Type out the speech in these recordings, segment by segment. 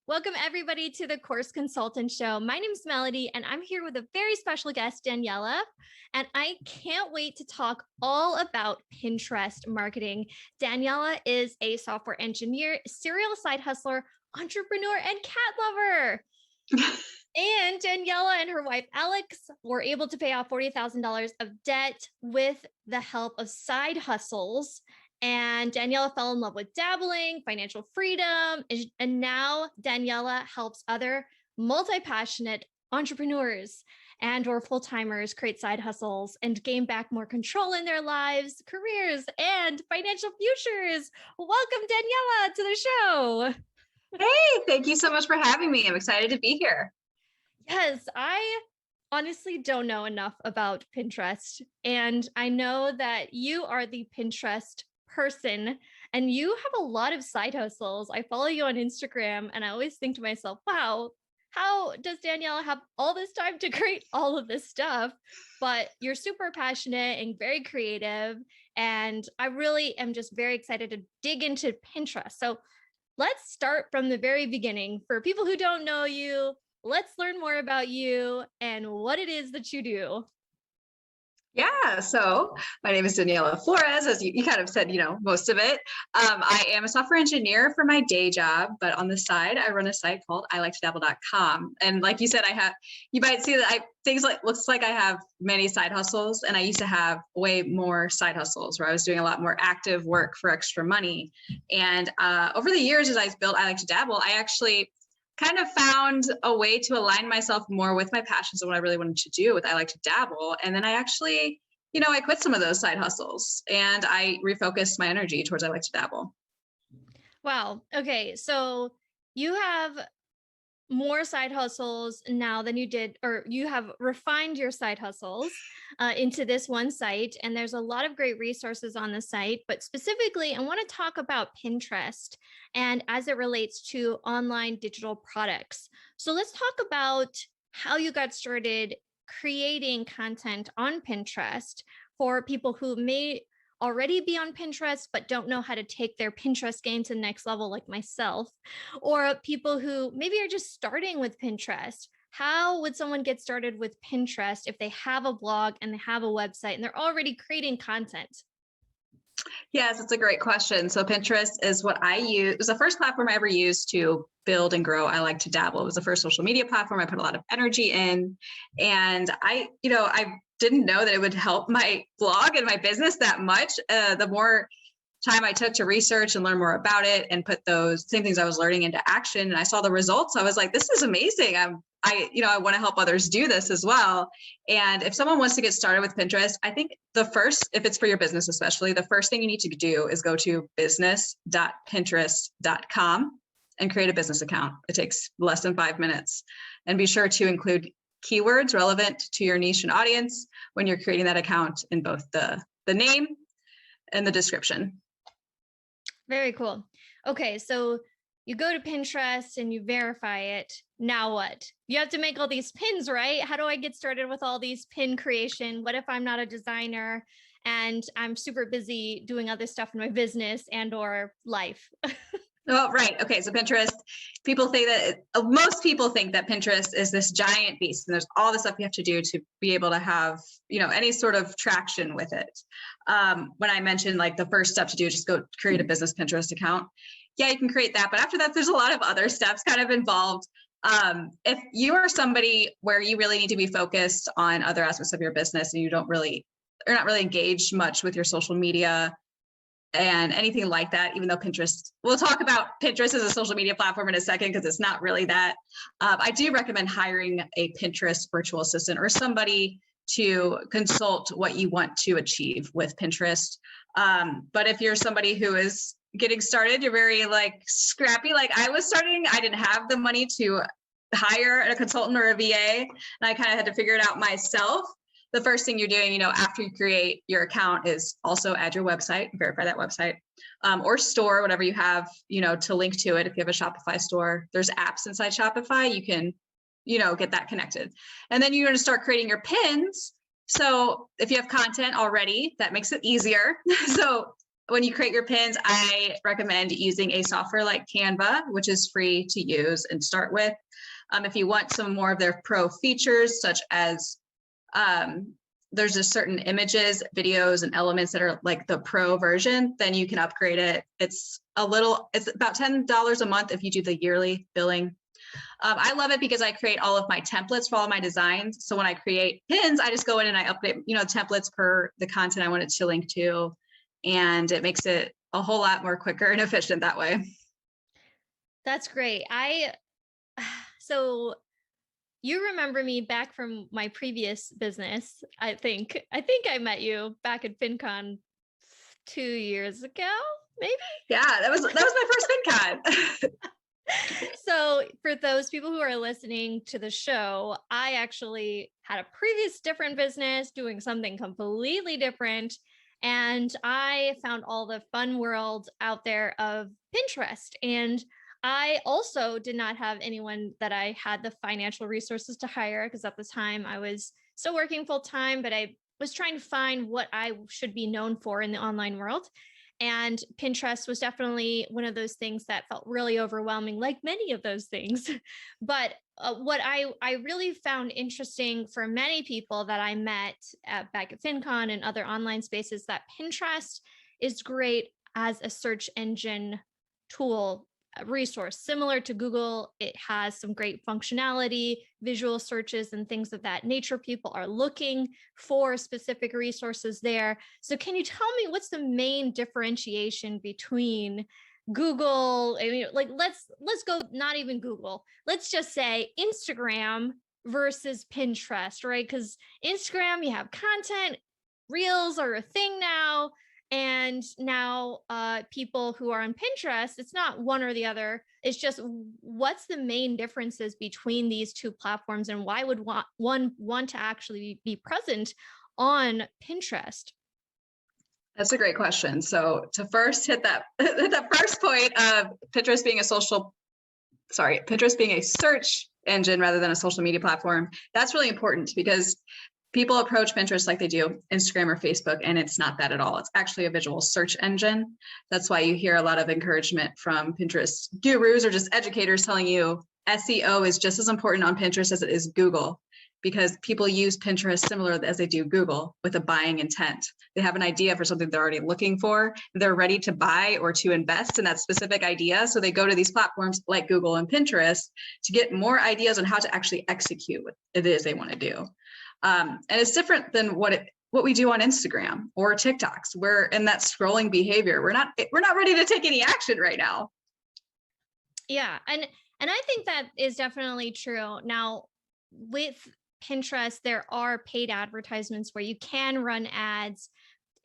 Welcome everybody to the Course Consultant Show. My name is Melody and I'm here with a very special guest, Daniela. And I can't wait to talk all about Pinterest marketing. Daniela is a software engineer, serial side hustler, entrepreneur, and cat lover. And Daniela and her wife, Alex, were able to pay off $40,000 of debt with the help of side hustles. And Daniela fell in love with dabbling, financial freedom, and now Daniela helps other multi-passionate entrepreneurs and or full-timers create side hustles and gain back more control in their lives, careers, and financial futures. Welcome, Daniela, to the show. Hey, thank you so much for having me. I'm excited to be here. Yes, I honestly don't know enough about Pinterest. And I know that you are the Pinterest person and you have a lot of side hustles. I follow you on Instagram and I always think to myself, wow, how does Danielle have all this time to create all of this stuff? But you're super passionate and very creative. And I really am just very excited to dig into Pinterest. So let's start from the very beginning. For people who don't know you, let's learn more about you and what it is that you do. Yeah, so my name is Daniela Flores, as you kind of said, most of it. I am a software engineer for my day job, but on the side, I run a site called ILikeToDabble.com. And like you said, you might see that looks like I have many side hustles, and I used to have way more side hustles where I was doing a lot more active work for extra money. And over the years, as I built I Like to Dabble, I actually kind of found a way to align myself more with my passions and what I really wanted to do with I Like to Dabble. And then I actually, I quit some of those side hustles and I refocused my energy towards I Like to Dabble. Wow. Okay. So you have more side hustles now than you did, or you have refined your side hustles into this one site. And there's a lot of great resources on the site, but specifically, I want to talk about Pinterest and as it relates to online digital products. So let's talk about how you got started creating content on Pinterest for people who may already be on Pinterest, but don't know how to take their Pinterest game to the next level, like myself, or people who maybe are just starting with Pinterest. How would someone get started with Pinterest if they have a blog and they have a website and they're already creating content? Yes, it's a great question. So Pinterest is what I use. It was the first platform I ever used to build and grow I Like to Dabble. It was the first social media platform I put a lot of energy in. And I didn't know that it would help my blog and my business that much. The more time I took to research and learn more about it and put those same things I was learning into action, and I saw the results, I was like, this is amazing. I want to help others do this as well. And if someone wants to get started with Pinterest, I think if it's for your business, especially, the first thing you need to do is go to business.pinterest.com and create a business account. It takes less than 5 minutes, and be sure to include keywords relevant to your niche and audience when you're creating that account in both the name and the description. Very cool. Okay, so you go to Pinterest and you verify it. Now what? You have to make all these pins, right? How do I get started with all these pin creation? What if I'm not a designer and I'm super busy doing other stuff in my business and or life? Oh, right. Okay. So Pinterest, most people think that Pinterest is this giant beast and there's all the stuff you have to do to be able to have, any sort of traction with it. When I mentioned like the first step to do is just go create a business Pinterest account. Yeah, you can create that. But after that, there's a lot of other steps kind of involved. If you are somebody where you really need to be focused on other aspects of your business and you're not really engaged much with your social media and anything like that, even though we'll talk about Pinterest as a social media platform in a second, because it's not really that. I do recommend hiring a Pinterest virtual assistant or somebody to consult what you want to achieve with Pinterest. But if you're somebody who is getting started, you're very scrappy, like I was starting, I didn't have the money to hire a consultant or a VA, and I kind of had to figure it out myself. The first thing you're doing, after you create your account is also add your website, verify that website, or store, whatever you have, to link to it. If you have a Shopify store, there's apps inside Shopify, you can, get that connected. And then you're going to start creating your pins. So if you have content already, that makes it easier. So when you create your pins, I recommend using a software like Canva, which is free to use and start with. If you want some more of their pro features, such as there's just certain images, videos, and elements that are like the pro version, then you can upgrade it. It's about $10 a month if you do the yearly billing. I love it because I create all of my templates for all of my designs. So when I create pins, I just go in and I update, templates per the content I want it to link to. And it makes it a whole lot more quicker and efficient that way. That's great. So you remember me back from my previous business. I think I met you back at FinCon 2 years ago, maybe? Yeah, that was my first FinCon. So for those people who are listening to the show, I actually had a previous different business doing something completely different. And I found all the fun world out there of Pinterest. And I also did not have anyone that I had the financial resources to hire, because at the time I was still working full time, but I was trying to find what I should be known for in the online world. And Pinterest was definitely one of those things that felt really overwhelming, like many of those things. But what I really found interesting for many people that I met back at FinCon and other online spaces, that Pinterest is great as a search engine tool resource. Similar to Google, it has some great functionality, visual searches, and things of that nature. People are looking for specific resources there. So can you tell me what's the main differentiation between Google? I mean, like, let's go, not even Google. Let's just say Instagram versus Pinterest, right? Because Instagram, you have content, reels are a thing now. And now people who are on Pinterest, it's not one or the other. It's just, what's the main differences between these two platforms, and why would one want to actually be present on Pinterest? That's a great question. So to first hit that first point of Pinterest being a search engine rather than a social media platform, that's really important, because people approach Pinterest like they do Instagram or Facebook, and it's not that at all. It's actually a visual search engine. That's why you hear a lot of encouragement from Pinterest gurus or just educators telling you SEO is just as important on Pinterest as it is Google, because people use Pinterest similar as they do Google, with a buying intent. They have an idea for something they're already looking for. They're ready to buy or to invest in that specific idea. So they go to these platforms like Google and Pinterest to get more ideas on how to actually execute what it is they want to do. And it's different than what we do on Instagram or TikToks. We're in that scrolling behavior. We're not ready to take any action right now. Yeah, and I think that is definitely true. Now, with Pinterest, there are paid advertisements where you can run ads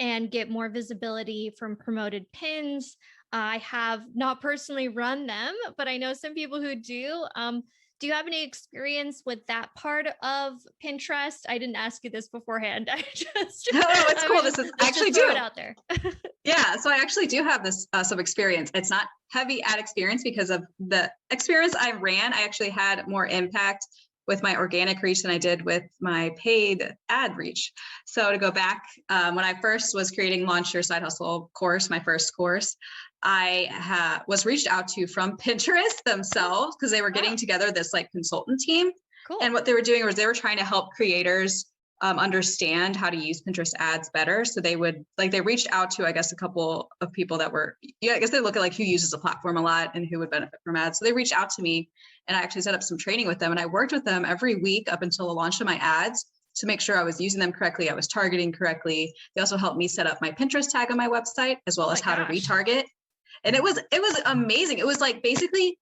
and get more visibility from promoted pins. I have not personally run them, but I know some people who do. Do you have any experience with that part of Pinterest? I didn't ask you this beforehand. I just no, it's cool. I actually do it out there. Yeah, so I actually do have this some experience. It's not heavy ad experience, because of the experience I ran. I actually had more impact with my organic reach than I did with my paid ad reach. So to go back, when I first was creating Launch Your Side Hustle course, my first course, I was reached out to from Pinterest themselves, because they were getting together this like consultant team. Cool. And what they were doing was they were trying to help creators understand how to use Pinterest ads better. So they reached out to, I guess, a couple of people that were, I guess they look at like who uses the platform a lot and who would benefit from ads. So they reached out to me, and I actually set up some training with them, and I worked with them every week up until the launch of my ads to make sure I was using them correctly. I was targeting correctly. They also helped me set up my Pinterest tag on my website, as well as how to retarget. And it was amazing. It was like, basically,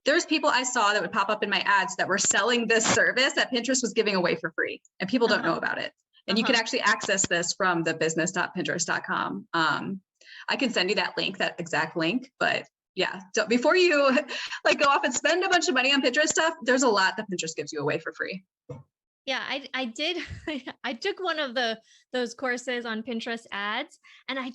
there's people I saw that would pop up in my ads that were selling this service that Pinterest was giving away for free, and people don't know about it. And you can actually access this from the business.pinterest.com. I can send you that exact link, but yeah, so before you like go off and spend a bunch of money on Pinterest stuff, there's a lot that Pinterest gives you away for free. Yeah, I did. I took one of those courses on Pinterest ads, and I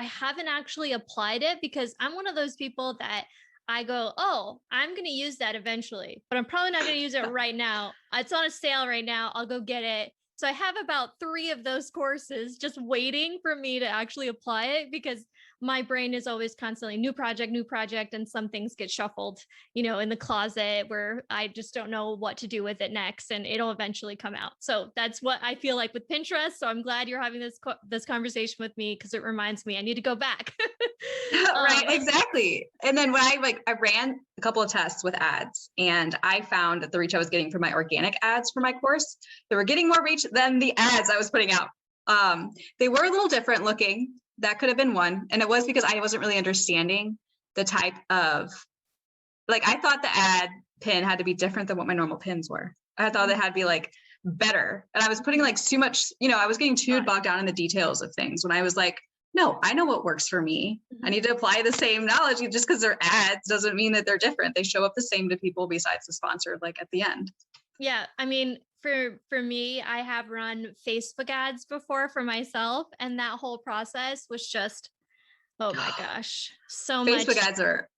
haven't actually applied it, because I'm one of those people that I go, oh, I'm going to use that eventually, but I'm probably not going to use it right now. It's on a sale right now. I'll go get it. So I have about 3 of those courses just waiting for me to actually apply it, because my brain is always constantly new project, and some things get shuffled, in the closet where I just don't know what to do with it next, and it'll eventually come out. So that's what I feel like with Pinterest. So I'm glad you're having this conversation with me, because it reminds me I need to go back. Right, exactly. And then when I ran a couple of tests with ads, and I found that the reach I was getting from my organic ads for my course, they were getting more reach than the ads I was putting out. They were a little different looking. That could have been one. And it was because I wasn't really understanding the type of, I thought the ad pin had to be different than what my normal pins were. I thought it had to be better. And I was putting too much, I was getting too bogged down in the details of things when I was like, no, I know what works for me. I need to apply the same knowledge. Just because they're ads doesn't mean that they're different. They show up the same to people besides the sponsor, at the end. Yeah. I mean, for me, I have run Facebook ads before for myself, and that whole process was just, oh my gosh, so much. Facebook ads are,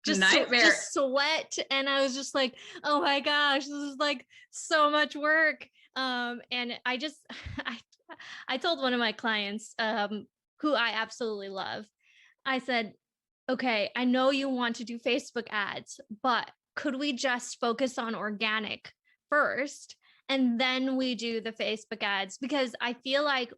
just nightmare. Just sweat. And I was just like, oh my gosh, this is so much work. And I told one of my clients, who I absolutely love, I said, okay, I know you want to do Facebook ads, but could we just focus on organic first, and then we do the Facebook ads? Because I feel like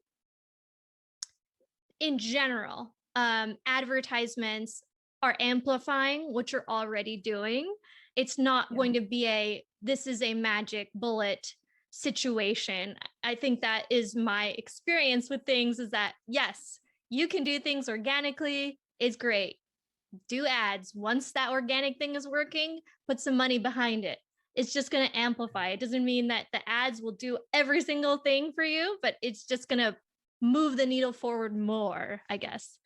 in general, advertisements are amplifying what you're already doing. It's not going to be this is a magic bullet situation. I think that is my experience with things, is that yes, you can do things organically. It's great. Do ads. Once that organic thing is working, put some money behind it. It's just going to amplify. It doesn't mean that the ads will do every single thing for you, but it's just going to move the needle forward more, I guess.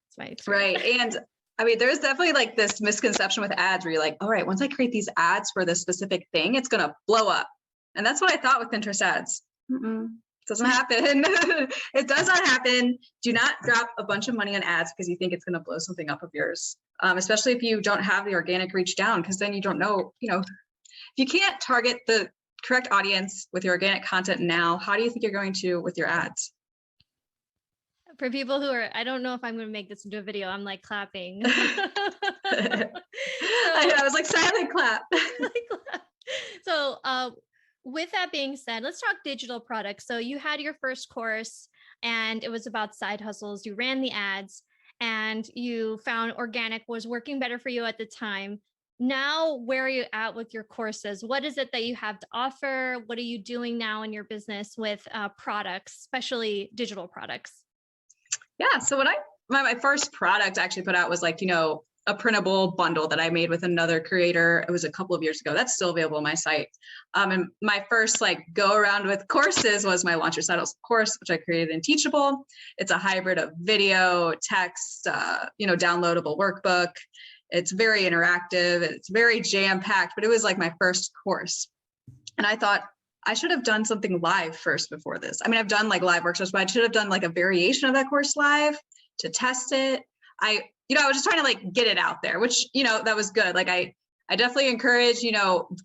That's my experience. Right. And I mean, there's definitely this misconception with ads where you're like, all right, once I create these ads for this specific thing, it's going to blow up. And that's what I thought with Pinterest ads. Doesn't happen. It does not happen. Do not drop a bunch of money on ads because you think it's going to blow something up of yours, especially if you don't have the organic reach down, because then you don't know, if you can't target the correct audience with your organic content now, how do you think you're going to with your ads? For people who are, I don't know if I'm going to make this into a video. I'm clapping. I was silent clap. So, with that being said, let's talk digital products. So you had your first course, and it was about side hustles. You ran the ads, and you found organic was working better for you at the time. Now, where are you at with your courses? What is it that you have to offer? What are you doing now in your business with products, especially digital products? Yeah. So when my first product I actually put out was a printable bundle that I made with another creator. It was a couple of years ago. That's still available on my site. And my first go around with courses was my Launch Your Side Hustle course, which I created in Teachable. It's a hybrid of video, text, downloadable workbook. It's very interactive. It's very jam-packed, but it was my first course. And I thought I should have done something live first before this. I mean, I've done live workshops, but I should have done a variation of that course live to test it. I was just trying to get it out there, which, that was good. I definitely encourage,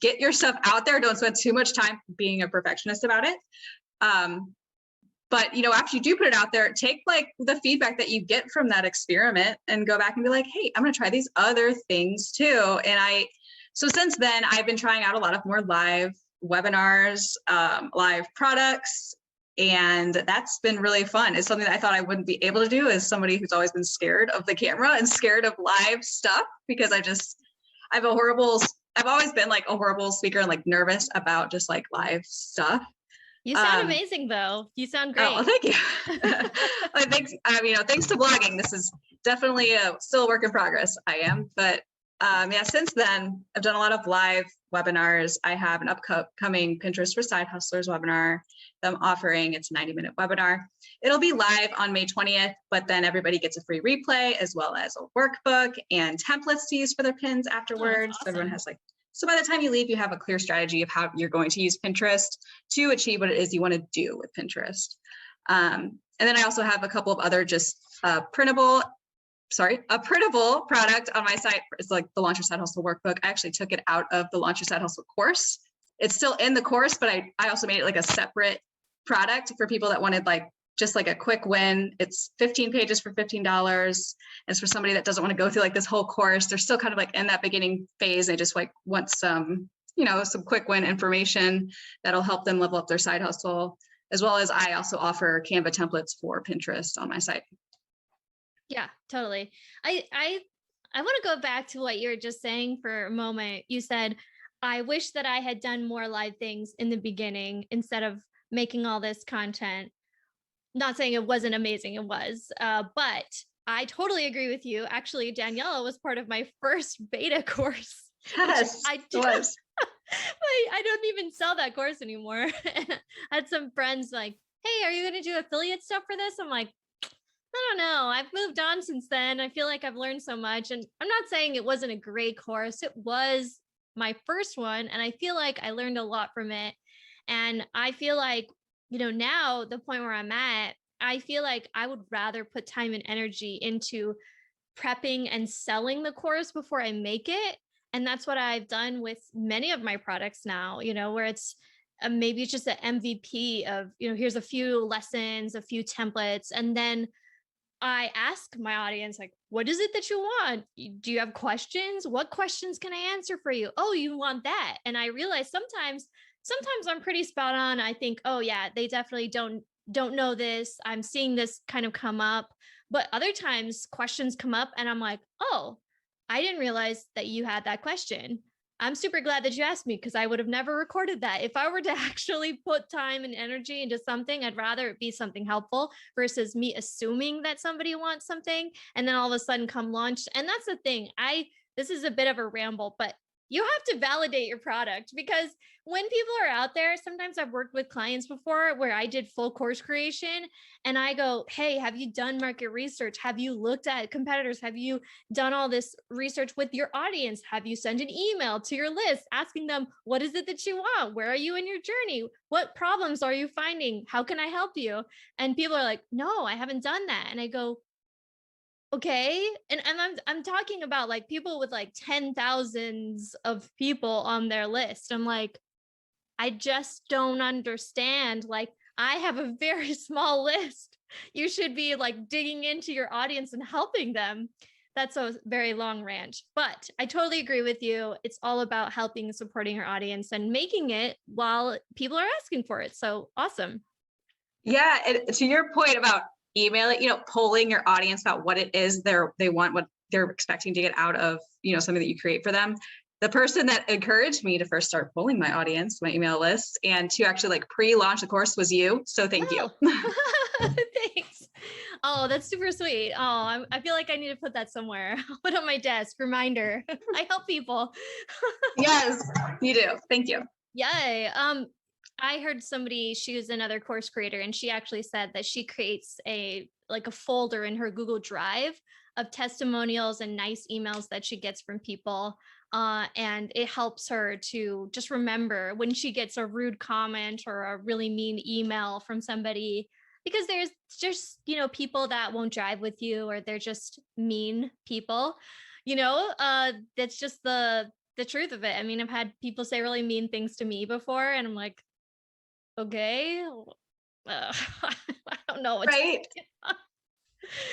get your stuff out there. Don't spend too much time being a perfectionist about it. But, after you do put it out there, take the feedback that you get from that experiment and go back and be like, hey, I'm going to try these other things too. And so since then I've been trying out a lot of more live webinars, live products. And that's been really fun. It's something that I thought I wouldn't be able to do as somebody who's always been scared of the camera and scared of live stuff, because I've always been a horrible speaker and nervous about just live stuff. You sound amazing though. You sound great. Oh, thank you. Thanks to blogging, this is definitely still a work in progress. I am, but since then I've done a lot of live webinars. I have an upcoming Pinterest for Side Hustlers webinar that I'm offering. It's a 90-minute webinar. It'll be live on May 20th, but then everybody gets a free replay as well as a workbook and templates to use for their pins afterwards. Awesome. So everyone has so by the time you leave, you have a clear strategy of how you're going to use Pinterest to achieve what it is you want to do with Pinterest. And then I also have a couple of other just a printable product on my site. It's the Launch Your Side Hustle workbook. I actually took it out of the Launch Your Side Hustle course. It's still in the course, but I also made it a separate product for people that wanted just like a quick win. It's 15 pages for $15. It's for somebody that doesn't want to go through like this whole course. They're still kind of like in that beginning phase. They just like want some, some quick win information that'll help them level up their side hustle, as well as I also offer Canva templates for Pinterest on my site. Yeah, totally. I want to go back to what you were just saying for a moment. You said, I wish that I had done more live things in the beginning instead of making all this content. Not saying it wasn't amazing, it was, but I totally agree with you. Actually, Daniela was part of my first beta course. Yes, I was. I don't even sell that course anymore. I had some friends like, hey, are you going to do affiliate stuff for this? I'm like, I don't know. I've moved on since then. I feel like I've learned so much. And I'm not saying it wasn't a great course. It was my first one. And I feel like I learned a lot from it. And I feel like, now the point where I'm at, I feel like I would rather put time and energy into prepping and selling the course before I make it. And that's what I've done with many of my products now, where it's maybe it's just an MVP of, here's a few lessons, a few templates, and then I ask my audience, like, what is it that you want? Do you have questions? What questions can I answer for you? Oh, you want that. And I realize sometimes I'm pretty spot on. I think, oh yeah, they definitely don't know this. I'm seeing this kind of come up. But other times questions come up and I'm like, oh, I didn't realize that you had that question. I'm super glad that you asked me because I would have never recorded that. If I were to actually put time and energy into something, I'd rather it be something helpful versus me assuming that somebody wants something and then all of a sudden come launch. And that's the thing. This is a bit of a ramble, but you have to validate your product because when people are out there, sometimes I've worked with clients before where I did full course creation and I go, hey, have you done market research? Have you looked at competitors? Have you done all this research with your audience? Have you sent an email to your list asking them, what is it that you want? Where are you in your journey? What problems are you finding? How can I help you? And people are like, no, I haven't done that. And I go, okay. And I'm talking about like people with like 10,000s of people on their list. I'm like, I just don't understand. Like, I have a very small list. You should be like digging into your audience and helping them. That's a very long rant, but I totally agree with you. It's all about helping and supporting your audience and making it while people are asking for it. So awesome. Yeah. And to your point about emailing, polling your audience about what it is they want, what they're expecting to get out of, something that you create for them. The person that encouraged me to first start polling my audience, my email list, and to actually like pre-launch the course was you. So thank you. Thanks. Oh, that's super sweet. Oh, I feel like I need to put that somewhere. I'll put it on my desk. Reminder. I help people. Yes, you do. Thank you. Yay. I heard she was another course creator, and she actually said that she creates a folder in her Google Drive of testimonials and nice emails that she gets from people. And it helps her to just remember when she gets a rude comment or a really mean email from somebody, because there's just, people that won't drive with you, or they're just mean people, that's just the truth of it. I mean, I've had people say really mean things to me before, and I'm like, okay, I don't know what right.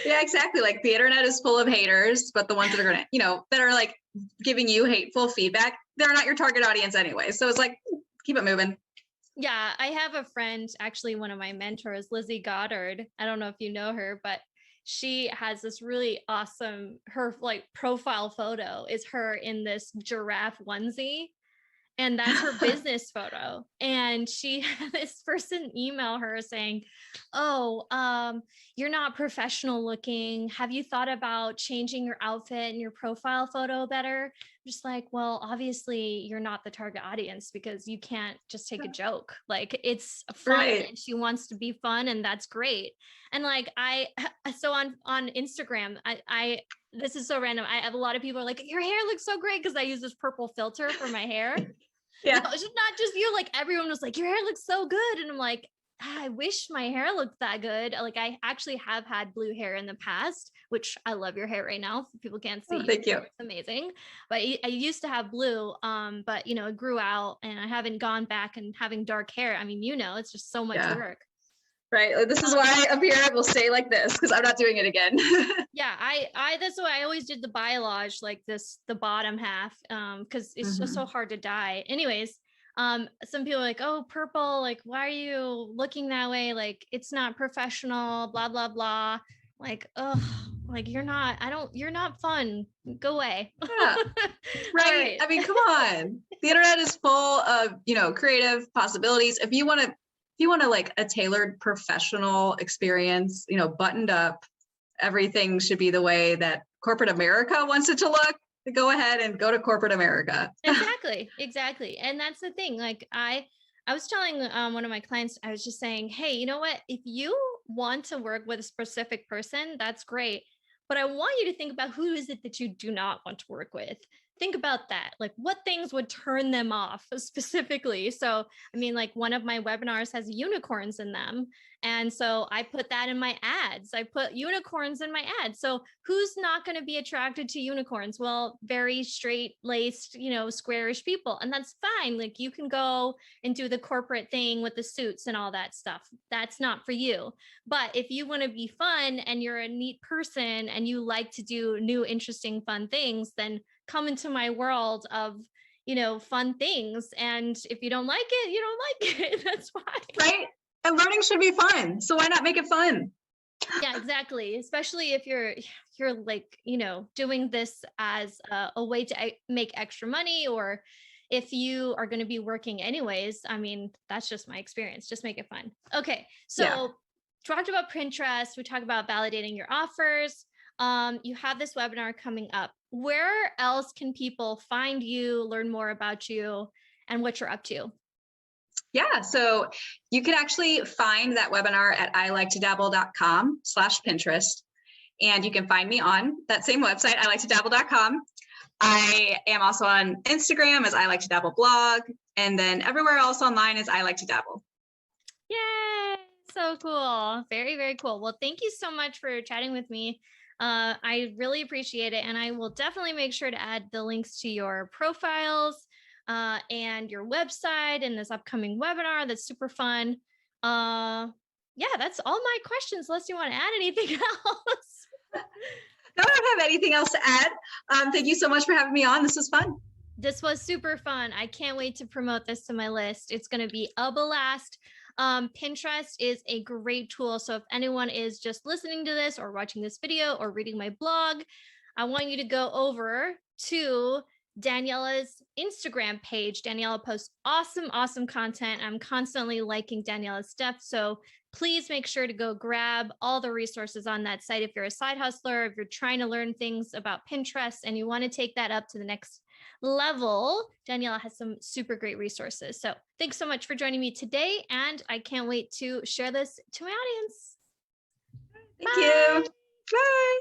Yeah, exactly. Like the internet is full of haters, but the ones that are going to, that are like giving you hateful feedback, they're not your target audience anyway. So it's like, keep it moving. Yeah. I have a friend, actually one of my mentors, Lizzie Goddard. I don't know if you know her, but she has this really awesome, her profile photo is her in this giraffe onesie. And that's her business photo. And she had this person email her saying, oh, you're not professional looking. Have you thought about changing your outfit and your profile photo better? I'm just like, well, obviously you're not the target audience because you can't just take a joke. Like, it's fun, right. And she wants to be fun, and that's great. And so on Instagram, this is so random. I have a lot of people are like, your hair looks so great, because I use this purple filter for my hair. Yeah, no, it's not just you. Like, everyone was like, your hair looks so good, and I'm like, I wish my hair looked that good. Like, I actually have had blue hair in the past, which I love your hair right now. If people can't see, thank you. It's amazing. But I used to have blue, but it grew out, and I haven't gone back and having dark hair. I mean, it's just so much work. Right. Like, this is why up here I will stay like this because I'm not doing it again. Yeah, I that's why I always did the biolage like this, the bottom half, because it's just so hard to dye. Anyways, some people are like, oh, purple, like, why are you looking that way? Like, it's not professional, blah, blah, blah. Like, oh, like you're not fun. Go away. Yeah. All Right. right. I mean, come on. The internet is full of, creative possibilities. If you want to like a tailored professional experience, buttoned up, everything should be the way that corporate America wants it to look. Go ahead and go to corporate America. Exactly. And that's the thing. Like I was telling one of my clients, I was just saying, hey, you know what? If you want to work with a specific person, that's great. But I want you to think about who is it that you do not want to work with. Think about that. Like what things would turn them off specifically. So, I mean, like one of my webinars has unicorns in them. And so I put that in my ads. I put unicorns in my ads. So who's not going to be attracted to unicorns? Well, very straight laced, squarish people. And that's fine. Like you can go and do the corporate thing with the suits and all that stuff. That's not for you. But if you want to be fun and you're a neat person and you like to do new, interesting, fun things, then come into my world of fun things. And if you don't like it, you don't like it. That's fine. Right. And learning should be fun. So why not make it fun? Yeah, exactly. Especially if you're like, doing this as a way to make extra money, or if you are going to be working anyways. I mean, that's just my experience. Just make it fun. Okay. So talked about Pinterest. We talked about validating your offers. You have this webinar coming up. Where else can people find you, learn more about you, and what you're up to? Yeah, so you can actually find that webinar at iliketodabble.com/Pinterest. And you can find me on that same website, iliketodabble.com. I am also on Instagram as I Like to Dabble blog. And then everywhere else online is I Like to Dabble. Yay! So cool. Very, very cool. Well, thank you so much for chatting with me. I really appreciate it. And I will definitely make sure to add the links to your profiles and your website and this upcoming webinar. That's super fun. Yeah, that's all my questions, unless you want to add anything else. No, I don't have anything else to add. Thank you so much for having me on. This was fun. This was super fun. I can't wait to promote this to my list. It's going to be a blast. Pinterest is a great tool. So if anyone is just listening to this or watching this video or reading my blog, I want you to go over to Daniela's Instagram page. Daniela posts awesome content. I'm constantly liking Daniela's stuff. So please make sure to go grab all the resources on that site. If you're a side hustler, if you're trying to learn things about Pinterest and you want to take that up to the next level, Daniela has some super great resources. So thanks so much for joining me today. And I can't wait to share this to my audience. Thank you. Bye.